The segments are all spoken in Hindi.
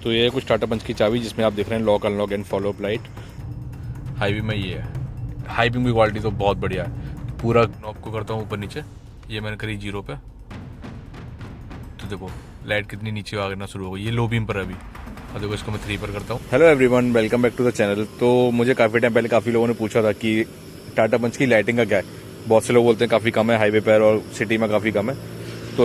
तो ये है कुछ टाटा पंच की चाबी जिसमें आप देख रहे हैं lock unlock and follow up light. High beam में ये है, हाई बीम की क्वालिटी तो बहुत बढ़िया है। पूरा नॉब को करता हूँ ऊपर नीचे, ये मैंने करी 0 पे, तो देखो लाइट कितनी नीचे आना शुरू हो गई। ये लो बीम पर है अभी, और देखो इसको मैं 3 पर करता हूँ। Hello everyone, welcome back to the channel. तो मुझे काफ़ी टाइम पहले काफ़ी लोगों ने पूछा था कि टाटा पंच की लाइटिंग का क्या है। बहुत से लोग बोलते हैं काफ़ी कम है हाईवे पर और सिटी में काफ़ी कम है, तो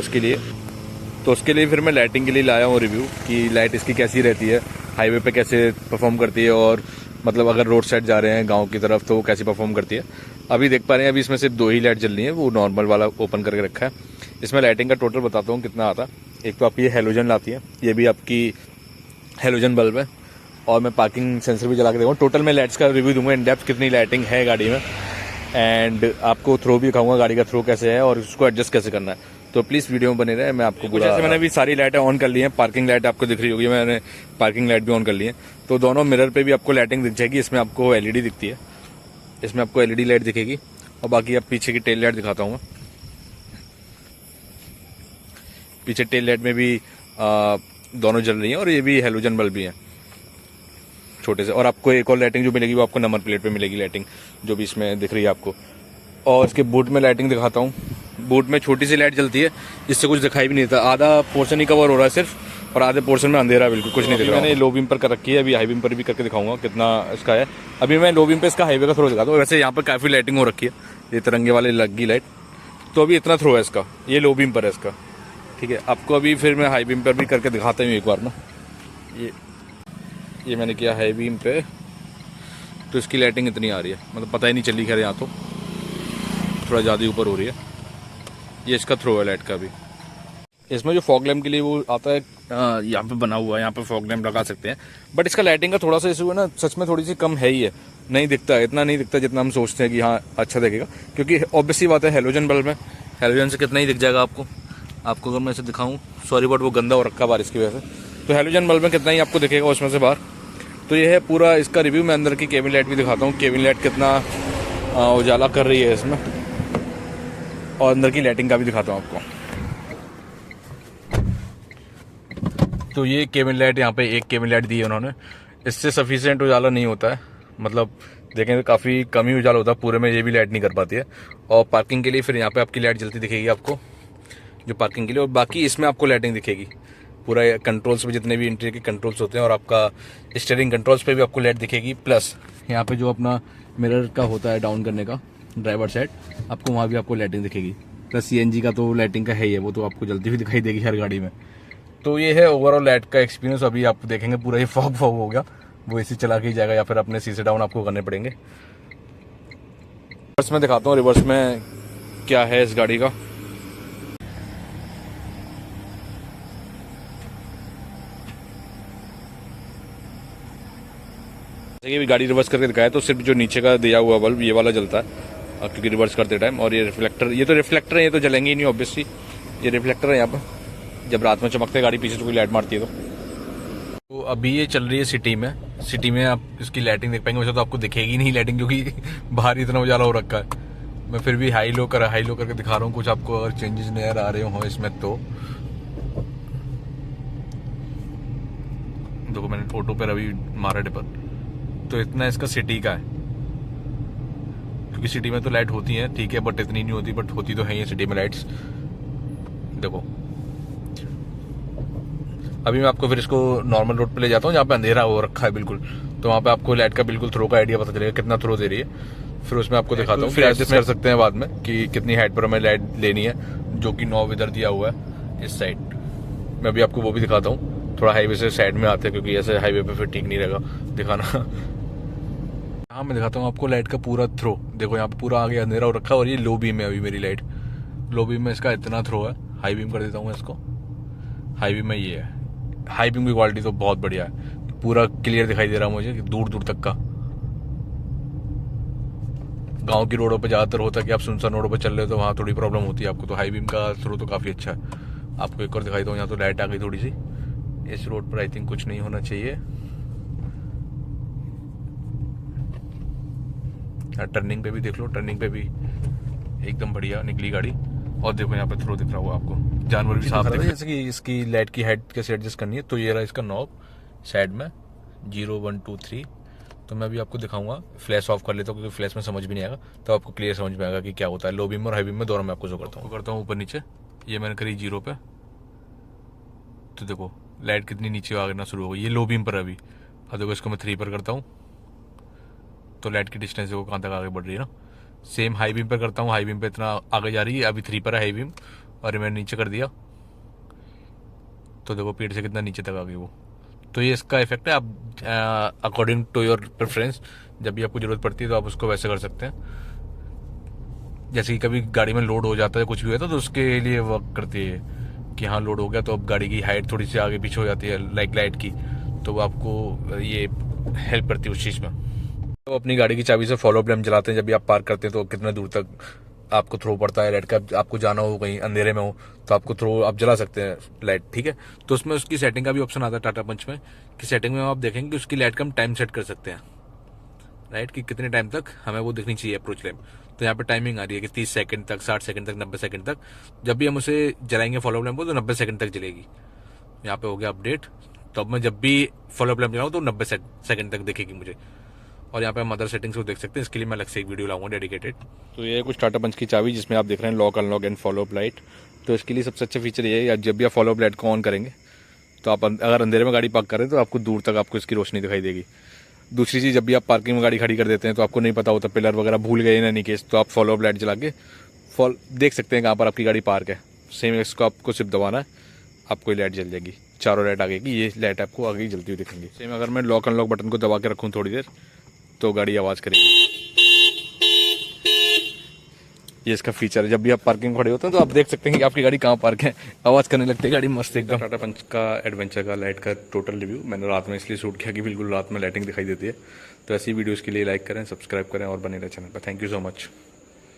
उसके लिए फिर मैं लाइटिंग के लिए लाया हूँ रिव्यू कि लाइट इसकी कैसी रहती है, हाईवे पे कैसे परफॉर्म करती है, और मतलब अगर रोड साइड जा रहे हैं गांव की तरफ तो वो कैसे परफॉर्म करती है। अभी देख पा रहे हैं अभी इसमें सिर्फ 2 ही लाइट जल रही है, वो नॉर्मल वाला ओपन करके रखा है। इसमें लाइटिंग का टोटल बताता हूँ कितना आता है। एक तो आपकी ये हेलोजन लाती है, ये भी आपकी हेलोजन बल्ब है, और मैं पार्किंग सेंसर भी जला के देखूँ। टोटल मैं लाइट्स का रिव्यू दूंगा, इन डेप्थ कितनी लाइटिंग है गाड़ी में, एंड आपको थ्रो भी दिखाऊंगा गाड़ी का थ्रो कैसे है और उसको एडजस्ट कैसे करना है। तो प्लीज़ वीडियो में बने रहे। मैं आपको पूरा, जैसे मैंने अभी सारी लाइटें ऑन कर ली हैं, पार्किंग लाइट आपको दिख रही होगी, मैंने पार्किंग लाइट भी ऑन कर ली है। तो दोनों मिरर पे भी आपको लाइटिंग दिख जाएगी। इसमें आपको एलईडी दिखती है, इसमें आपको एलईडी लाइट दिखेगी, और बाकी अब पीछे की टेल लाइट दिखाता हूँ मैं। पीछे टेल लाइट में भी दोनों जल रही हैं, और ये भी हेलोजन बल्ब भी है छोटे से। और आपको एक और लाइटिंग जो मिलेगी वो आपको नंबर प्लेट पे मिलेगी लाइटिंग, जो भी इसमें दिख रही है आपको। और इसके बूट में लाइटिंग दिखाता हूँ। बूट में छोटी सी लाइट जलती है, जिससे कुछ दिखाई भी नहीं देता। आधा पोर्शन ही कवर हो रहा है सिर्फ, और आधे पोर्शन में अंधेरा बिल्कुल कुछ नहीं दिख रहा। मैंने लो बीम पर कर रखी है, अभी हाई बीम पर भी करके दिखाऊंगा कितना इसका है। अभी मैं लो बीम पे इसका हाईवे का थ्रो दिखाता हूँ। वैसे यहाँ पर काफ़ी लाइटिंग हो रखी है, ये तिरंगे वाले लगी लाइट, तो अभी इतना थ्रो है इसका, ये लो बीम पर है इसका। ठीक है, आपको अभी फिर मैं हाई बीम पर भी करके दिखाता हूँ एक बार ना। ये मैंने किया हाई बीम पे, तो इसकी लाइटिंग इतनी आ रही है, मतलब पता ही नहीं चली। खैर यहाँ तो थोड़ा ज़्यादा ऊपर हो रही है। ये इसका थ्रो है लाइट का भी। इसमें जो फॉग लैम्प के लिए वो आता है, यहाँ पे बना हुआ है, यहाँ पे फॉग लैम्प लगा सकते हैं। बट इसका लाइटिंग का थोड़ा सा इशू है ना, सच में थोड़ी सी कम है ही है, नहीं दिखता, इतना नहीं दिखता जितना हम सोचते हैं कि हाँ अच्छा दिखेगा। क्योंकि ऑब्वियसली बात है हेलोजन बल्ब में, हेलोजन से कितना ही दिख जाएगा आपको। अगर मैं इसे दिखाऊँ, सॉरी बट वो गंदा हो रखा बारिश की वजह से, तो हेलोजन बल्ब में कितना ही आपको दिखेगा उसमें से बाहर। तो ये है पूरा इसका रिव्यू। मैं अंदर की केबिन लाइट भी दिखाता हूँ, केबिन लाइट कितना उजाला कर रही है इसमें, और अंदर की लाइटिंग का भी दिखाता हूँ आपको। तो ये केबिन लाइट, यहाँ पे एक केबिन लाइट दी है उन्होंने, इससे सफिशिएंट उजाला नहीं होता है, मतलब देखें तो काफ़ी कम ही उजाला होता है, पूरे में ये भी लाइट नहीं कर पाती है। और पार्किंग के लिए फिर यहाँ पे आपकी लाइट जलती दिखेगी आपको, जो पार्किंग के लिए, और बाकी इसमें आपको लाइटिंग दिखेगी पूरा कंट्रोल्स पे, जितने भी इंटीरियर के कंट्रोल्स होते हैं, और आपका स्टीयरिंग कंट्रोल्स पे भी आपको लाइट दिखेगी। प्लस यहाँ पे जो अपना मिरर का होता है डाउन करने का ड्राइवर साइड, आपको वहाँ भी आपको लाइटिंग दिखेगी। प्लस सीएनजी का तो लाइटिंग का है ही है, वो तो आपको जल्दी भी दिखाई देगी हर गाड़ी में। तो ये है ओवरऑल लाइट का एक्सपीरियंस। अभी आप देखेंगे पूरा ये फॉग हो गया, वो एसी चला के ही जाएगा, या फिर अपने शीशे डाउन आपको करने पड़ेंगे। रिवर्स में दिखाता हूँ, रिवर्स में क्या है इस गाड़ी का। ये भी गाड़ी रिवर्स करके दिखाया तो सिर्फ जो नीचे का दिया हुआ बल्ब ये वाला जलता है, क्योंकि रिवर्स करते टाइम। और ये रिफ्लेक्टर, ये तो रिफ्लेक्टर है, ये तो जलेंगे ही नहीं ऑब्वियसली, ये रिफ्लेक्टर है यहाँ पर, जब रात में चमकते गाड़ी पीछे से कोई लाइट मारती है तो अभी ये चल रही है सिटी में। सिटी में आप इसकी लाइटिंग देख पाएंगे, वैसे तो आपको दिखेगी नहीं लाइटिंग, क्योंकि बाहर इतना उजाला हो रखा है। मैं फिर भी हाई लो करके दिखा रहा हूँ, कुछ आपको अगर चेंजेस नजर आ रहे हो इसमें तो। देखो मैंने ऑटो पर अभी मारा डिपर, तो इतना इसका सिटी का है, क्योंकि सिटी में तो लाइट होती है ठीक है, बट इतनी नहीं होती, बट होती तो है ही सिटी में लाइट्स। देखो अभी मैं आपको फिर इसको नॉर्मल रोड पे ले जाता हूँ, जहाँ पे अंधेरा हो रखा है बिल्कुल, तो वहाँ पे आपको लाइट का बिल्कुल थ्रो का आइडिया पता चलेगा कितना थ्रो दे रही है। फिर उसमें आपको दिखाता हूँ, फिर एडजस्ट कर सकते हैं बाद में कि कितनी हाइट पर हमें लाइट लेनी है, जो कि 9 इधर दिया हुआ है इस साइड। मैं अभी आपको वो भी दिखाता हूँ, थोड़ा हाईवे से साइड में आते हैं, क्योंकि ऐसे हाईवे पे फिर ठीक नहीं रहेगा दिखाना। हाँ मैं दिखाता हूँ आपको लाइट का पूरा थ्रो। देखो यहाँ पे पूरा आगे अंधेरा हो रखा है, और ये लो बीम है अभी मेरी लाइट, लो बीम में इसका इतना थ्रो है। हाई बीम कर देता हूँ इसको, हाई बीम में ये है। हाई बीम की क्वालिटी तो बहुत बढ़िया है, पूरा क्लियर दिखाई दे रहा है मुझे दूर दूर तक का। गांव की रोडों पे ज़्यादातर होता है कि आप सुनसान रोडों पे चल रहे हो तो वहाँ थोड़ी प्रॉब्लम होती है आपको, तो हाई बीम का थ्रो तो काफ़ी अच्छा है। आपको एक और दिखाई दूँ, यहाँ तो लाइट आ गई थोड़ी सी। इस रोड पर आई थिंक कुछ नहीं होना चाहिए। टर्निंग पे भी देख लो, टर्निंग पे भी एकदम बढ़िया निकली गाड़ी। और देखो यहाँ पे थ्रो दिख रहा होगा आपको, जानवर भी साफ दिख रहा है। जैसे कि इसकी लाइट की हाइट कैसे एडजस्ट करनी है, तो ये रहा इसका नॉब, साइड में 0 1 2 3। तो मैं अभी आपको दिखाऊंगा, फ्लैश ऑफ कर लेता हूँ क्योंकि फ्लैश में समझ भी नहीं आएगा, तो आपको क्लियर समझ में आएगा कि क्या होता है। लो बीम और हाई बीम में दोनों में आपको शो करता हूँ ऊपर नीचे। ये मैंने करी 0 पे, तो देखो लाइट कितनी नीचे आना शुरू हो गई। ये लो बीम पर अभी। अब देखो इसको मैं 3 पर करता हूँ तो लाइट की डिस्टेंस देखो कहाँ तक आगे बढ़ रही है ना। सेम हाई बीम पर करता हूँ, हाई बीम पे इतना आगे जा रही है, अभी 3 पर है हाई बीम और ये मैंने नीचे कर दिया तो देखो पेड़ से कितना नीचे तक आ गई वो। तो ये इसका इफेक्ट है। आप अकॉर्डिंग टू योर प्रेफरेंस जब भी आपको ज़रूरत पड़ती है तो आप उसको वैसे कर सकते हैं। जैसे कि कभी गाड़ी में लोड हो जाता है, कुछ भी होता है तो उसके लिए वर्क करती है कि हाँ लोड हो गया तो अब गाड़ी की हाइट थोड़ी सी आगे पीछे हो जाती है लाइट की, तो वो आपको ये हेल्प करती है उस चीज़ में। तो अपनी गाड़ी की चाबी से फॉलो अप लैम्प जलाते हैं जब भी आप पार्क करते हैं तो कितना दूर तक आपको थ्रो पड़ता है लाइट का। आपको जाना हो कहीं अंधेरे में हो तो आपको थ्रो आप जला सकते हैं लाइट, ठीक है। तो उसमें उसकी सेटिंग का भी ऑप्शन आता है टाटा पंच में, कि सेटिंग में आप देखेंगे कि उसकी लाइट का हम टाइम सेट कर सकते हैं, राइट, कि कितने टाइम तक हमें वो दिखनी चाहिए अप्रोच लैम्प। तो यहाँ पे टाइमिंग आ रही है कि 30 सेकंड तक, 60 सेकंड तक, 90 सेकंड तक। जब भी हम उसे जलाएंगे फॉलो अप लैम्प को तो 90 सेकंड तक जलेगी। यहाँ पे हो गया अपडेट। तो अब मैं जब भी फॉलो अप लैम्प जलाऊँ तो 90 सेकंड तक दिखेगी मुझे। और यहाँ पे हम अदर सेटिंग्स को देख सकते हैं, इसके लिए मैं अलग से एक वीडियो लाऊंगा डेडिकेटेड। तो ये है कुछ टाटा पंच की चाबी जिसमें आप देख रहे हैं lock unlock and follow up light. तो इसके लिए सबसे अच्छा फीचर ये है, जब भी आप फॉलो अप लाइट को ऑन करेंगे तो आप अगर अंधेरे में गाड़ी पार्क करें तो आपको दूर तक आपको इसकी रोशनी दिखाई देगी। दूसरी चीज़, जब भी आप पार्किंग में गाड़ी खड़ी कर देते हैं तो आपको नहीं पता होता, पिलर वगैरह भूल गए ना, नहीं केस, तो आप फॉलो अप लाइट जला के देख सकते हैं कहाँ पर आपकी गाड़ी पार्क है। सेम इसको आपको सिर्फ दबाना है, आपको लाइट जल जाएगी, चारों लाइट आगे की, ये लाइट आपको आगे जलती हुई दिखेंगी। सेम अगर मैं लॉक अनलॉक बटन को दबा के रखूँ थोड़ी देर तो गाड़ी आवाज़ करेगी। ये इसका फीचर है। जब भी आप पार्किंग में खड़े होते हैं तो आप देख सकते हैं कि आपकी गाड़ी कहाँ पार्क है, आवाज़ करने लगती है गाड़ी मस्त एकदम। टाटा पंच का एडवेंचर का लाइट का टोटल रिव्यू मैंने रात में इसलिए शूट किया कि बिल्कुल रात में लाइटिंग दिखाई देती है। तो ऐसी वीडियोज़ के लिए लाइक करें, सब्सक्राइब करें और बने रहे चैनल पर। Thank you so much.